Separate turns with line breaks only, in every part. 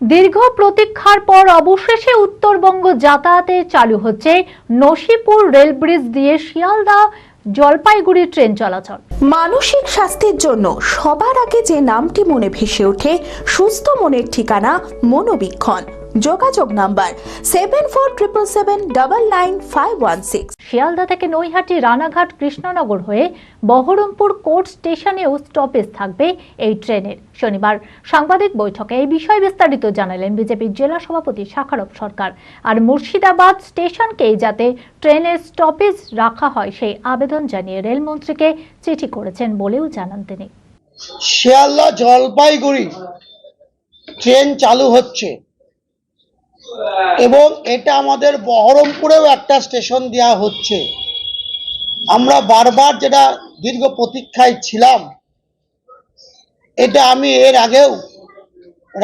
দীর্ঘ প্রতীক্ষার পর অবশেষে উত্তরবঙ্গ যাতায়াতে চালু হচ্ছে নসিপুর রেল ব্রিজ দিয়ে শিয়ালদা জলপাইগুড়ি ট্রেন চলাচল।
মানসিক স্বাস্থ্যের জন্য সবার আগে যে নামটি মনে ভেসে ওঠে, সুস্থ মনের ঠিকানা মনোবীক্ষণ। যোগাযোগ নাম্বার 7477799516।
শিয়ালদা থেকে নৈহাটি, রানাঘাট, কৃষ্ণনগর হয়ে বহরমপুর কোর্ট স্টেশনেও স্টপেজ থাকবে এই ট্রেনের। শনিবার সাংবাদিক বৈঠকে এই বিষয়ে বিস্তারিত জানালেন বিজেপির জেলা সভাপতি শাখারব সরকার। আর মুর্শিদাবাদ স্টেশনকেই যাতে ট্রেনের স্টপেজ রাখা হয় সেই আবেদন জানিয়ে রেলমন্ত্রীকে চিঠি করেছেন বলেও জানান তিনি।
শিয়ালদা জলপাইগুড়ি ট্রেন চালু হচ্ছে এবং এটা আমাদের বহরমপুরেও একটা স্টেশন দেওয়া হচ্ছে। আমরা বারবার যেটা দীর্ঘ প্রতীক্ষায় ছিলাম, এটা আমি এর আগেও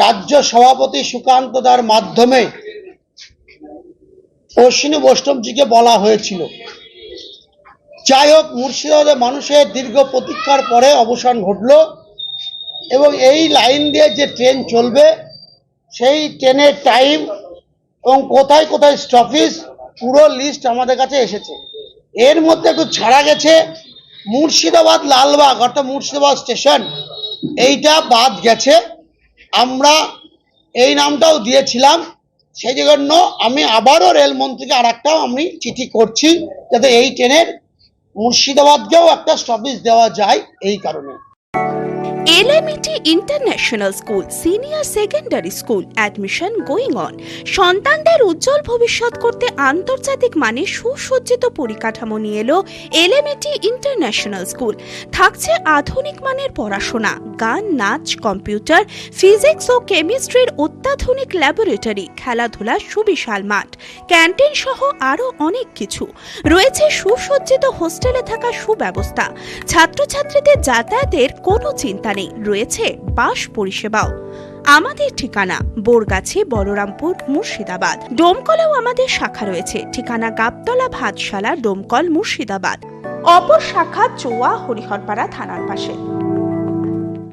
রাজ্য সভাপতি সুকান্ত দার মাধ্যমে অশ্বিনী বৈষ্ণবজিকে বলা হয়েছিল। যাই হোক, মুর্শিদাবাদের মানুষের দীর্ঘ প্রতীক্ষার পরে অবসান ঘটলো এবং এই লাইন দিয়ে যে ট্রেন চলবে সেই ট্রেনের টাইম এবং কোথায় কোথায় স্টপেজ পুরো লিস্ট আমাদের কাছে এসেছে। এর মধ্যে একটু ছাড়া গেছে, মুর্শিদাবাদ লালবাগ অর্থাৎ মুর্শিদাবাদ স্টেশন এইটা বাদ গেছে। আমরা এই নামটাও দিয়েছিলাম, সেই জন্য আমি আবারও রেলমন্ত্রীকে আমি চিঠি করছি যাতে এই ট্রেনের মুর্শিদাবাদকেও একটা স্টপেজ দেওয়া যায়। এই কারণে
LMT International School Senior Secondary School admission going on। সন্তানদের উজ্জ্বল ভবিষ্যৎ করতে আন্তর্জাতিক মানের সুসজ্জিত পরিকাঠামো নিয়ে এলো LMT International School। থাকছে আধুনিক মানের পড়াশোনা, গান, নাচ, কম্পিউটার, ফিজিক্স ও কেমিস্ট্রির অত্যাধুনিক ল্যাবরেটরি, খেলাধুলার সুবিশাল মাঠ, ক্যান্টিন সহ আরও অনেক কিছু। রয়েছে সুসজ্জিত হোস্টেলে থাকার সুব্যবস্থা। ছাত্রছাত্রীদের যাতায়াতের কোনো চিন্তা নেই, রয়েছে বাস পরিষেবাও। আমাদের ঠিকানা বোরগাছি, বলরামপুর, মুর্শিদাবাদ। ডোমকলেও আমাদের শাখা রয়েছে, ঠিকানা গাবতলা, ভাতশালা, ডোমকল, মুর্শিদাবাদ। অপর শাখা চোয়া, হরিহরপাড়া থানার পাশে।